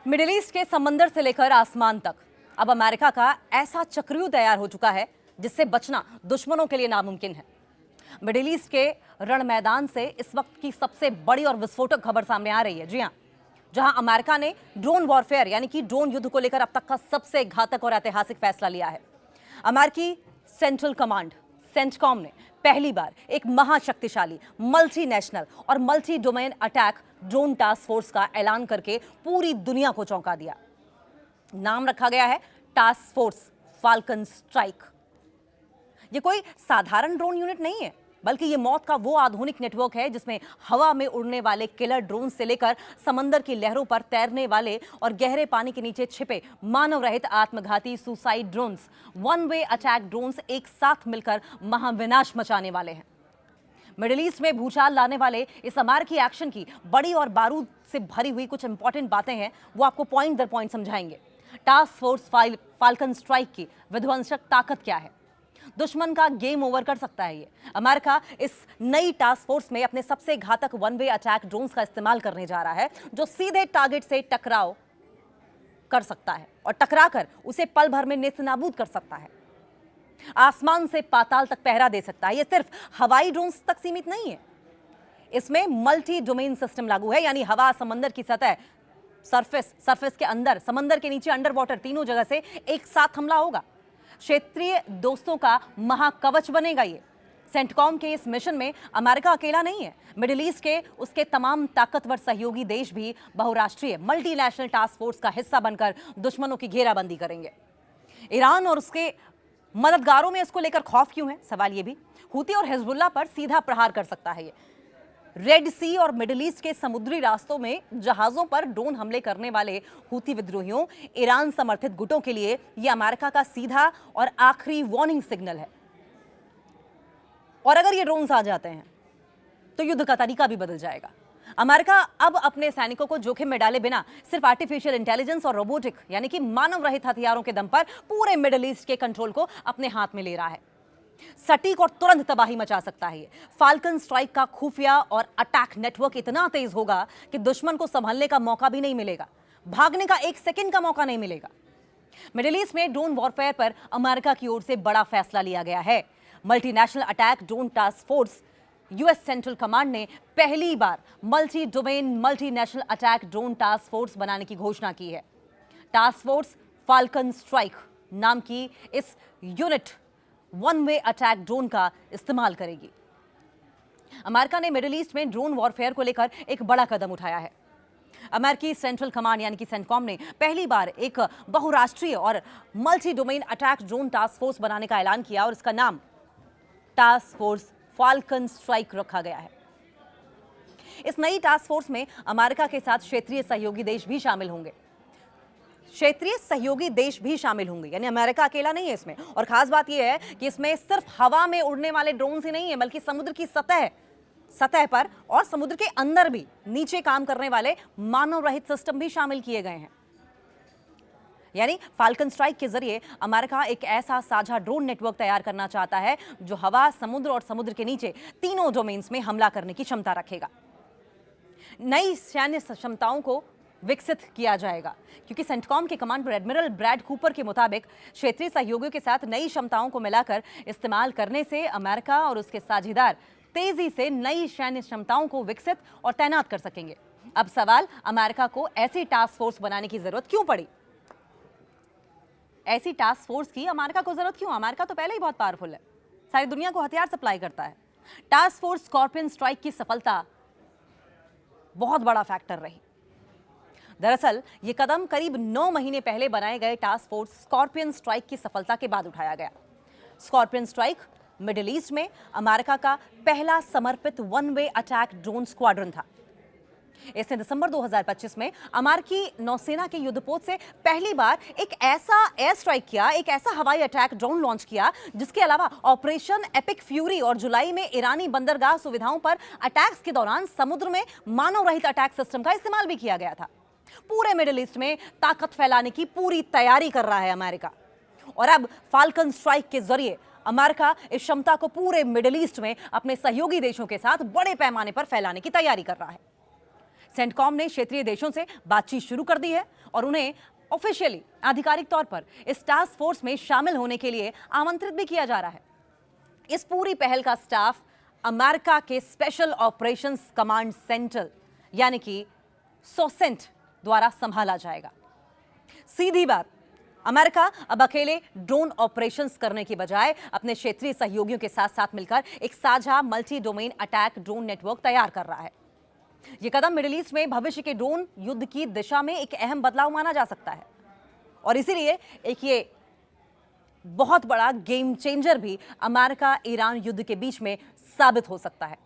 Middle east के समंदर से लेकर आसमान तक अब अमेरिका का ऐसा चक्रव्यूह तैयार हो चुका है जिससे बचना दुश्मनों के लिए नामुमकिन है। मिडिल ईस्ट के रण मैदान से इस वक्त की सबसे बड़ी और विस्फोटक खबर सामने आ रही है। जी हां, जहां अमेरिका ने ड्रोन वॉरफेयर यानी कि ड्रोन युद्ध को लेकर अब तक का सबसे घातक और ऐतिहासिक फैसला लिया है। अमेरिकी सेंट्रल कमांड सेंटकॉम ने पहली बार एक महाशक्तिशाली मल्टीनेशनल और multi domain attack drone task force का ऐलान करके पूरी दुनिया को चौंका दिया। नाम रखा गया है टास्क फोर्स फाल्कन स्ट्राइक। ये कोई साधारण ड्रोन यूनिट नहीं है, बल्कि ये मौत का वो आधुनिक नेटवर्क है जिसमें हवा में उड़ने वाले किलर ड्रोन से लेकर समंदर की लहरों पर तैरने वाले और गहरे पानी के नीचे छिपे मानव रहित आत्मघाती suicide drones, one way attack drones एक साथ मिलकर महाविनाश मचाने वाले हैं। मिडिल ईस्ट में भूचाल लाने वाले इस अमेरिकी एक्शन की बड़ी और बारूद से भरी हुई कुछ इंपॉर्टेंट बातें हैं, वो आपको पॉइंट दर पॉइंट समझाएंगे। टास्क फोर्स फाल्कन स्ट्राइक की विध्वंसक ताकत क्या है, दुश्मन का गेम ओवर कर सकता है ये। अमेरिका इस नई टास्क फोर्स में अपने सबसे घातक वन वे अटैक ड्रोन्स का इस्तेमाल करने जा रहा है, जो सीधे टारगेट से टकराव कर सकता है और टकराकर उसे पल भर में नेस्तनाबूद कर सकता है। आसमान से पाताल तक पहरा दे सकता है। ये सिर्फ हवाई ड्रोन्स तक सीमित नहीं है, इसमें मल्टी डोमेन सिस्टम लागू है, यानी हवा, समंदर की सतह, सरफेस के अंदर, समंदर के नीचे, अंडर वाटर, तीनों जगह से एक साथ हमला होगा। क्षेत्रीय दोस्तों का महाकवच बनेगा ये। सेंटकॉम के इस मिशन में अमेरिका अकेला नहीं है, मिडिल ईस्ट के उसके तमाम ताकतवर सहयोगी देश भी बहुराष्ट्रीय मल्टीनेशनल टास्क फोर्स का हिस्सा बनकर दुश्मनों की घेराबंदी करेंगे। ईरान और उसके मददगारों में इसको लेकर खौफ क्यों है, सवाल ये भी। हूती और हिजबुल्लाह पर सीधा प्रहार कर सकता है ये। रेड सी और मिडिल ईस्ट के समुद्री रास्तों में जहाजों पर ड्रोन हमले करने वाले हूती विद्रोहियों, ईरान समर्थित गुटों के लिए यह अमेरिका का सीधा और आखिरी वार्निंग सिग्नल है। और अगर ये ड्रोन्स आ जाते हैं तो युद्ध का तरीका भी बदल जाएगा। अमेरिका अब अपने सैनिकों को जोखिम में डाले बिना सिर्फ आर्टिफिशियल इंटेलिजेंस और रोबोटिक यानी कि मानव रहित हथियारों के दम पर पूरे मिडिल ईस्ट के कंट्रोल को अपने हाथ में ले रहा है। सटीक और तुरंत तबाही मचा सकता है ये। फाल्कन स्ट्राइक का खुफिया और अटैक नेटवर्क इतना तेज होगा कि दुश्मन को संभलने का मौका भी नहीं मिलेगा, भागने का एक सेकंड का मौका नहीं मिलेगा। मिडिल ईस्ट में ड्रोन वॉरफेयर पर अमेरिका की ओर से बड़ा फैसला लिया गया है। Multinational attack drone task force US central command ने पहली बार multi domain multinational attack drone task force बनाने की घोषणा की है। टास्क फोर्स फाल्कन स्ट्राइक नाम की इस unit one way attack drone का इस्तेमाल करेगी। अमेरिका ने मिडिल ईस्ट में ड्रोन वॉरफेयर को लेकर एक बड़ा कदम उठाया है। अमेरिकी सेंट्रल कमांड यानी कि सेंटकॉम ने पहली बार एक बहुराष्ट्रीय और multi domain attack drone task force बनाने का ऐलान किया और इसका नाम टास्क फोर्स फाल्कन स्ट्राइक रखा गया है। इस नई टास्क फोर्स में अमेरिका के साथ क्षेत्रीय सहयोगी देश भी शामिल होंगे। यानी अमेरिका अकेला नहीं है इसमें। और खास बात यह है कि इसमें सिर्फ हवा में उड़ने वाले ड्रोन ही नहीं है, बल्कि समुद्र की सतह पर और समुद्र के अंदर भी नीचे काम करने वाले मानव रहित सिस्टम भी शामिल किए गए हैं। यानी फाल्कन स्ट्राइक के जरिए अमेरिका एक ऐसा साझा ड्रोन नेटवर्क तैयार करना चाहता है जो हवा, समुद्र और समुद्र के नीचे तीनों डोमेन्स में हमला करने की क्षमता रखेगा। नई सैन्य क्षमताओं को विकसित किया जाएगा, क्योंकि सेंटकॉम के कमांड पर एडमिरल ब्रैड कूपर के मुताबिक क्षेत्रीय सहयोगियों के साथ नई क्षमताओं को मिलाकर इस्तेमाल करने से अमेरिका और उसके साझेदार तेजी से नई सैन्य क्षमताओं को विकसित और तैनात कर सकेंगे। अब सवाल, अमेरिका को ऐसी टास्क फोर्स बनाने की जरूरत क्यों पड़ी? ऐसी टास्क फोर्स की अमेरिका को जरूरत क्यों? अमेरिका तो पहले ही बहुत पावरफुल है, सारी दुनिया को हथियार सप्लाई करता है। टास्क फोर्स स्कॉर्पियन स्ट्राइक की सफलता बहुत बड़ा फैक्टर रही। दरअसल ये कदम करीब 9 महीने पहले बनाए गए टास्क फोर्स स्कॉर्पियन स्ट्राइक की सफलता के बाद उठाया गया। स्कॉर्पियन स्ट्राइक मिडिल ईस्ट में अमेरिका का पहला समर्पित one way attack drone squadron था। इसने दिसंबर 2025 में अमेरिकी नौसेना के युद्धपोत से पहली बार एक ऐसा एयर स्ट्राइक किया, एक ऐसा हवाई अटैक ड्रोन लॉन्च किया जिसके अलावा ऑपरेशन एपिक फ्यूरी और जुलाई में ईरानी बंदरगाह सुविधाओं पर अटैक्स के दौरान समुद्र में मानव रहित अटैक सिस्टम का इस्तेमाल भी किया गया था। पूरे मिडिल ईस्ट में ताकत फैलाने की पूरी तैयारी कर रहा है अमेरिका। और अब फाल्कन स्ट्राइक के जरिए अमेरिका इस क्षमता को पूरे मिडिल ईस्ट में अपने सहयोगी देशों के साथ बड़े पैमाने पर फैलाने की तैयारी कर रहा है। सेंटकॉम ने क्षेत्रीय देशों से बातचीत शुरू कर दी है और उन्हें ऑफिशियली आधिकारिक तौर पर इस टास्क फोर्स में शामिल होने के लिए आमंत्रित भी किया जा रहा है। इस पूरी पहल का स्टाफ अमेरिका के स्पेशल ऑपरेशंस कमांड सेंटर यानी कि सोसेंट द्वारा संभाला जाएगा। सीधी बात, अमेरिका अब अकेले ड्रोन ऑपरेशंस करने की बजाय अपने क्षेत्रीय सहयोगियों के साथ साथ मिलकर एक साझा multi domain attack drone network तैयार कर रहा है। यह कदम मिडिल ईस्ट में भविष्य के ड्रोन युद्ध की दिशा में एक अहम बदलाव माना जा सकता है और इसीलिए ये बहुत बड़ा गेम चेंजर भी अमेरिका ईरान युद्ध के बीच में साबित हो सकता है।